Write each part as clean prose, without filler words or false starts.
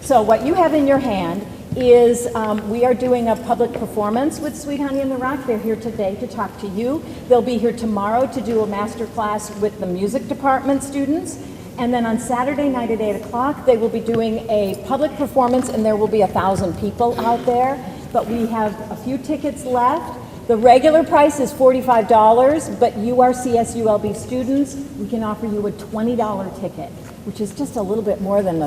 So what you have in your hand is we are doing a public performance with Sweet Honey in the Rock. They're here today to talk to you. They'll be here tomorrow to do a master class with the music department students. And then on Saturday night at 8 o'clock, they will be doing a public performance, and there will be 1,000 people out there. But we have a few tickets left. The regular price is $45, but you are CSULB students. We can offer you a $20 ticket, which is just a little bit more than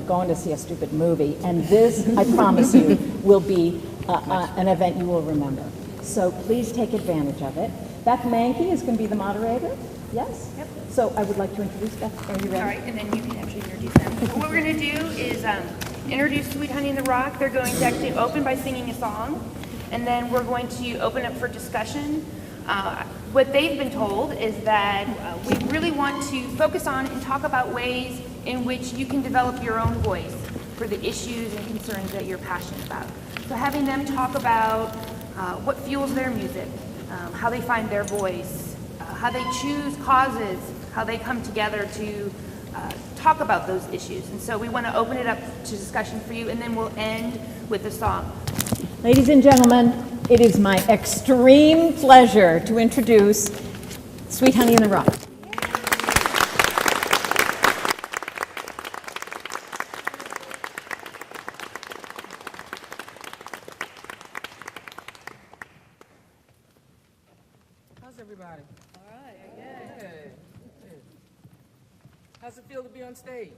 going to see a stupid movie. And this, I promise you, will be an event you will remember. So please take advantage of it. Beth Mankey is going to be the moderator. Yes? Yep. So I would like to introduce Beth. Are you ready? All right, and then you can actually introduce them. What we're going to do is introduce Sweet Honey in the Rock. They're going to actually open by singing a song, and then we're going to open up for discussion. What they've been told is that we really want to focus on and talk about ways in which you can develop your own voice for the issues and concerns that you're passionate about. So having them talk about what fuels their music, how they find their voice, how they choose causes, how they come together to talk about those issues. And so we want to open it up to discussion for you, and then we'll end with a song. Ladies and gentlemen, it is my extreme pleasure to introduce Sweet Honey in the Rock. How's everybody? All right. Hey. How's it feel to be on stage?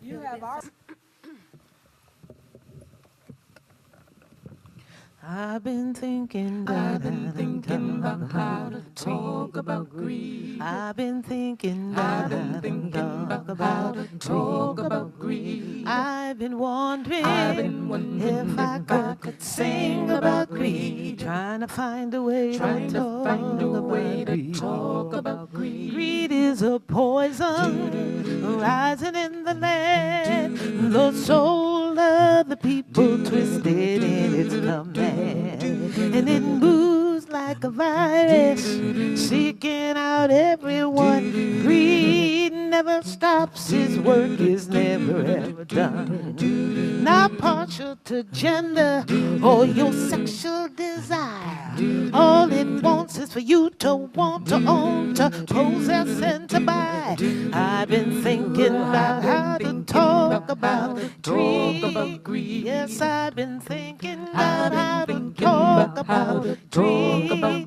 You have our... I've been thinking about how to talk about greed. I've been thinking about how to talk about greed. I've been wondering if I could sing about greed. Trying to find a way to talk about greed. Greed is a poison rising in the land. The soul of the people twisted in its command. And it moves like a virus, seeking out everyone. Greed never stops, his work is never ever done. Not partial to gender or your sexual desire. All it wants is for you to want to own, to possess and to buy. I've been thinking about how to talk about greed. Yes, I've been thinking about how to talk about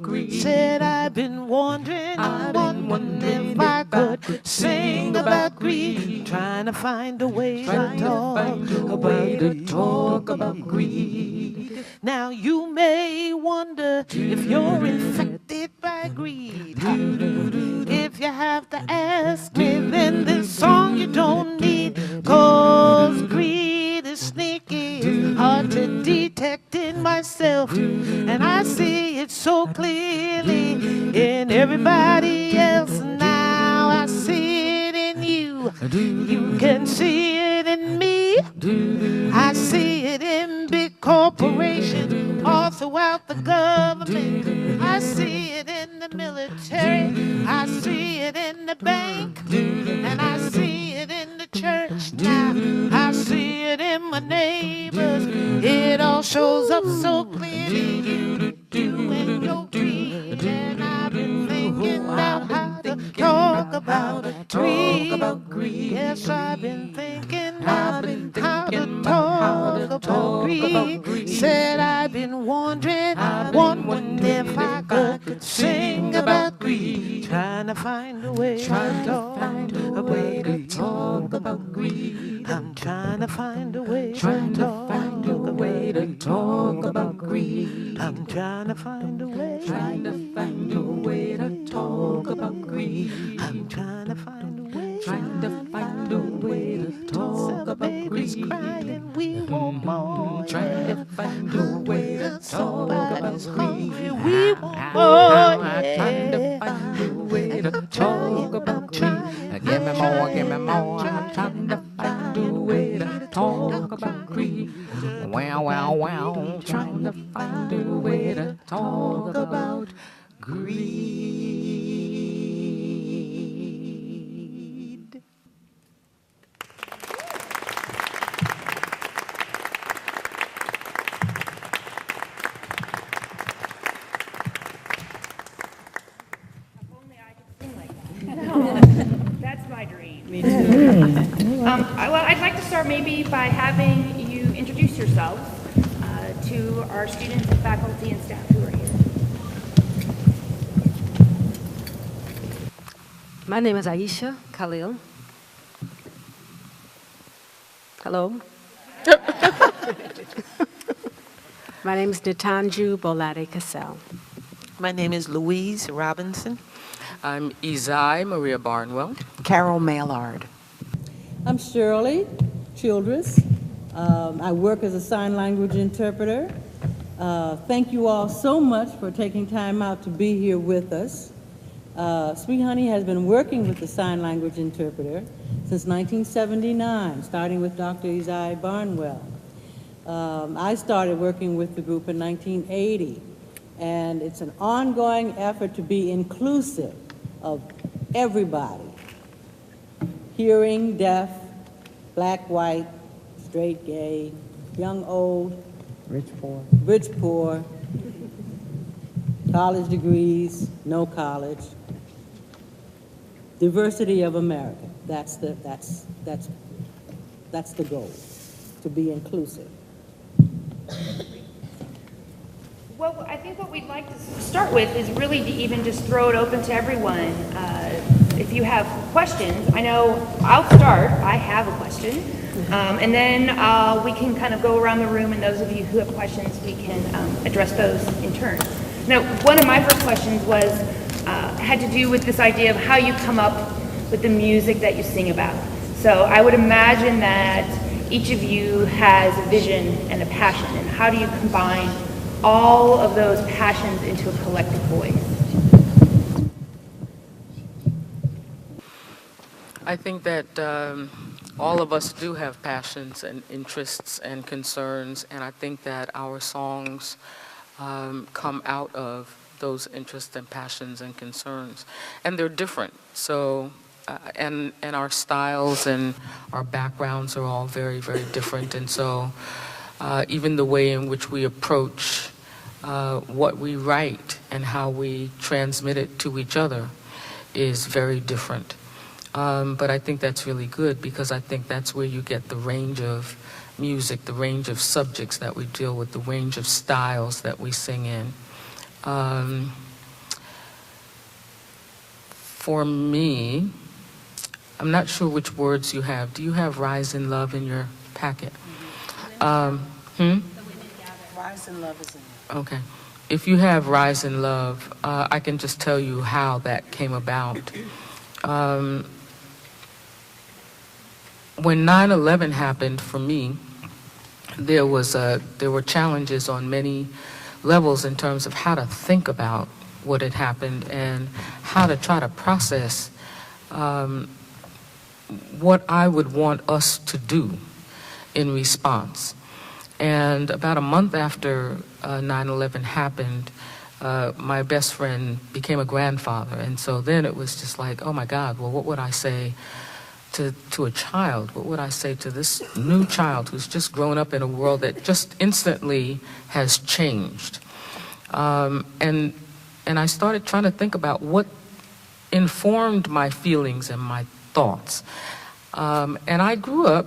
greed. Said I've been wondering if I could sing about greed. Trying to find a way to talk about greed. Now you may wonder if you're infected by greed. If you have to ask me, then this song you don't need. 'Cause greed is sneaky, hard to detect in myself. And I see it so clearly in everybody else. Now I see it in you. You can see it in me. I see it in big corporations all throughout the government. I see it in the military. I see it in the bank. And I see it in the church now. I see it in my neighbors. It all shows up so clearly. You and your greed. And I've been thinking about how to talk about greed. Yes, I've been thinking about how to talk about greed. Said I've been wondering if I could sing about greed. Trying to find a way to talk about greed. I'm trying to find a way to talk about greed. I'm trying to find a way to talk about greed. I'm trying to find a way to talk about greed. Crying, we want more. Trying to find a way to talk about greed. We want more. Trying to find a way to talk about greed. Give me more, give me more. I'm trying to find a way to talk about greed. Wow, wow, wow. Trying to find a way to talk about greed. proceed by having you introduce yourselves to our students and faculty and staff who are here. My name is Aisha Khalil. Hello. My name is Nitanju Bolade Cassell. My name is Louise Robinson. I'm Izai Maria Barnwell. Carol Maillard. I'm Shirley Childress. I work as a sign language interpreter. Thank you all so much for taking time out to be here with us. Sweet Honey has been working with the sign language interpreter since 1979, starting with Dr. Izai Barnwell. I started working with the group in 1980, and it's an ongoing effort to be inclusive of everybody. Hearing, deaf, black, white, straight, gay, young, old, rich, poor, college degrees, no college. Diversity of America. That's the goal, to be inclusive. Well, I think what we'd like to start with is really to even just throw it open to everyone. If you have questions, I know I'll start. I have a question. And then we can kind of go around the room, and those of you who have questions, we can address those in turn. Now, one of my first questions was, had to do with this idea of how you come up with the music that you sing about. So I would imagine that each of you has a vision and a passion, and how do you combine all of those passions into a collective voice? I think that all of us do have passions and interests and concerns, and I think that our songs come out of those interests and passions and concerns, and they're different. So, and our styles and our backgrounds are all very, very different, and so even the way in which we approach what we write and how we transmit it to each other is very different. But I think that's really good, because I think that's where you get the range of music, the range of subjects that we deal with, the range of styles that we sing in. For me, I'm not sure which words you have. Do you have Rise in Love in your packet? Rise in Love is in there. Okay. If you have Rise in Love, I can just tell you how that came about. When 9/11 happened for me, there were challenges on many levels in terms of how to think about what had happened and how to try to process what I would want us to do in response. And about a month after 9/11 happened, my best friend became a grandfather, and so then it was just like, oh my God, well, what would I say to a child? What would I say to this new child who's just grown up in a world that just instantly has changed? And I started trying to think about what informed my feelings and my thoughts. And I grew up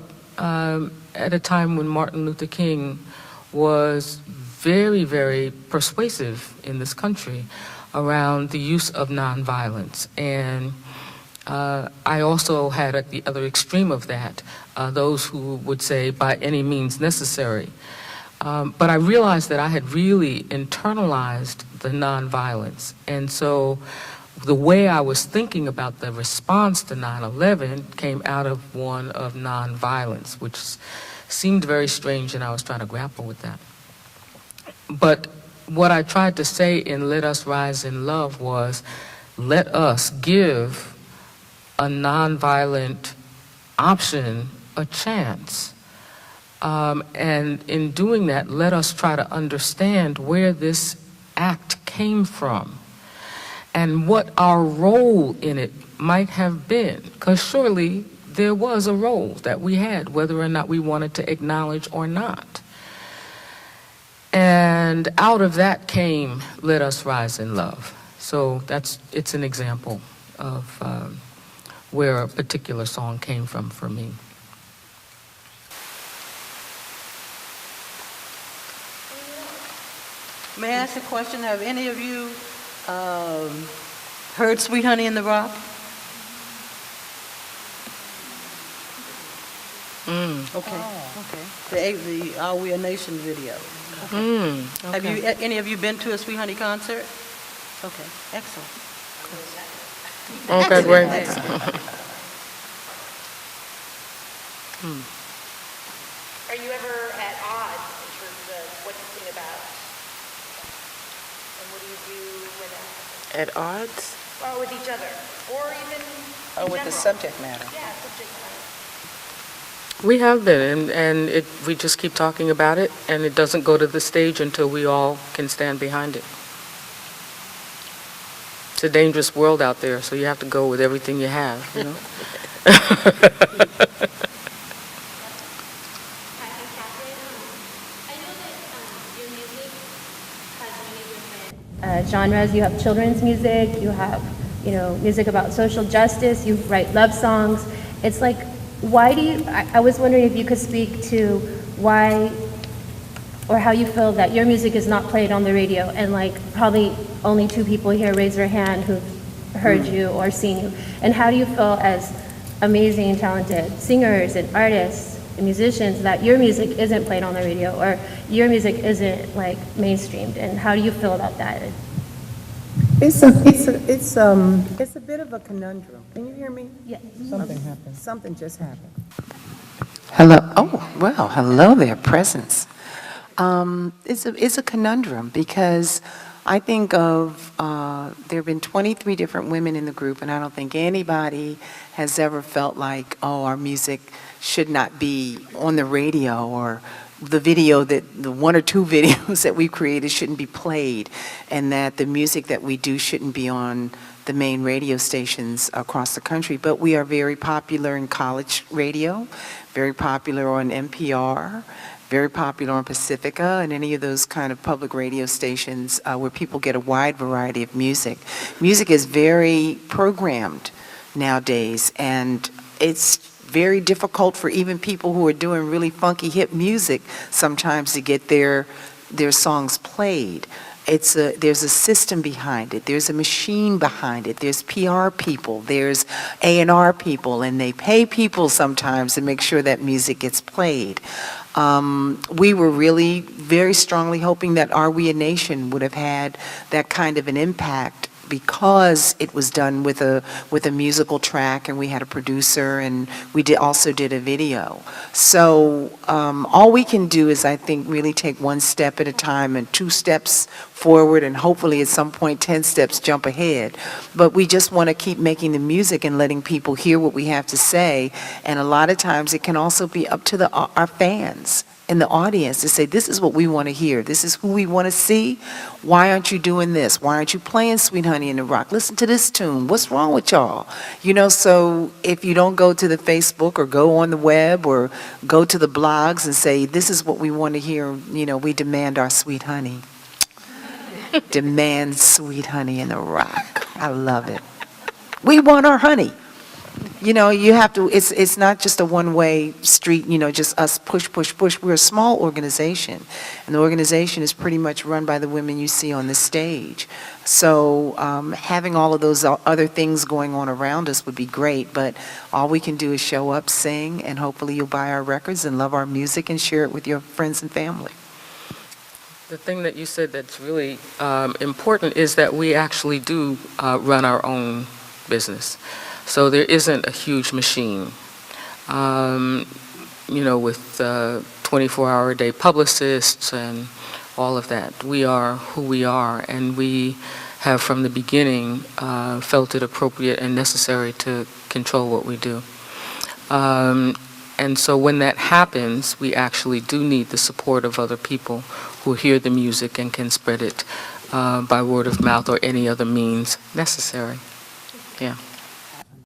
at a time when Martin Luther King was very, very persuasive in this country around the use of nonviolence. And I also had at the other extreme of that, those who would say by any means necessary. But I realized that I had really internalized the nonviolence. And so the way I was thinking about the response to 9/11 came out of one of nonviolence, which seemed very strange, and I was trying to grapple with that. But what I tried to say in Let Us Rise in Love was, let us give a nonviolent option a chance. And in doing that, let us try to understand where this act came from and what our role in it might have been. Because surely there was a role that we had, whether or not we wanted to acknowledge or not. And out of that came Let Us Rise in Love. So it's an example of where a particular song came from for me. May I ask a question? Have any of you heard Sweet Honey in the Rock? Okay, okay. The Are We a Nation video. Okay. Have you, any of you been to a Sweet Honey concert? Okay, excellent. Okay, great. Are you ever at odds in terms of what you sing about? And what do you do when that happens? At odds? Or with each other? Or even Oh, in with the general? subject matter? Yeah, subject matter. We have been, and we just keep talking about it, and it doesn't go to the stage until we all can stand behind it. It's a dangerous world out there, so you have to go with everything you have, you know? Genres. You have children's music, you have, music about social justice, you write love songs. It's like, why do you, I was wondering if you could speak to why or how you feel that your music is not played on the radio, and like probably only 2 people here raise their hand who've heard you or seen you. And how do you feel as amazing and talented singers and artists and musicians that your music isn't played on the radio or your music isn't like mainstreamed, and how do you feel about that? It's a bit of a conundrum. Can you hear me? Yes. Something happened. Something just happened. Hello. Oh, well, hello there, presence. It's a conundrum because I think of, there have been 23 different women in the group, and I don't think anybody has ever felt like, oh, our music should not be on the radio, or the 1 or 2 videos that we created shouldn't be played, and that the music that we do shouldn't be on the main radio stations across the country. But we are very popular in college radio, very popular on NPR, very popular on Pacifica, and any of those kind of public radio stations where people get a wide variety of music. Music is very programmed nowadays, and it's very difficult for even people who are doing really funky hip music sometimes to get their songs played. There's a system behind it. There's a machine behind it. There's PR people. There's A&R people, and they pay people sometimes to make sure that music gets played. We were really very strongly hoping that Are We a Nation would have had that kind of an impact, because it was done with a musical track, and we had a producer, and we also did a video. So all we can do is, I think, really take 1 step at a time and 2 steps forward, and hopefully at some point 10 steps jump ahead. But we just want to keep making the music and letting people hear what we have to say. And a lot of times it can also be up to our fans in the audience to say, this is what we want to hear. This is who we want to see. Why aren't you doing this? Why aren't you playing Sweet Honey in the Rock? Listen to this tune. What's wrong with y'all? So if you don't go to the Facebook or go on the web or go to the blogs and say, this is what we want to hear, we demand our Sweet Honey. Demand Sweet Honey in the Rock. I love it. We want our honey. You have to, it's not just a one-way street, just us push, push, push. We're a small organization, and the organization is pretty much run by the women you see on the stage. So having all of those other things going on around us would be great, but all we can do is show up, sing, and hopefully you'll buy our records and love our music and share it with your friends and family. The thing that you said that's really important is that we actually do run our own business. So there isn't a huge machine, with 24-hour-a-day publicists and all of that. We are who we are, and we have from the beginning felt it appropriate and necessary to control what we do. And so when that happens, we actually do need the support of other people who hear the music and can spread it by word of mouth or any other means necessary. Yeah.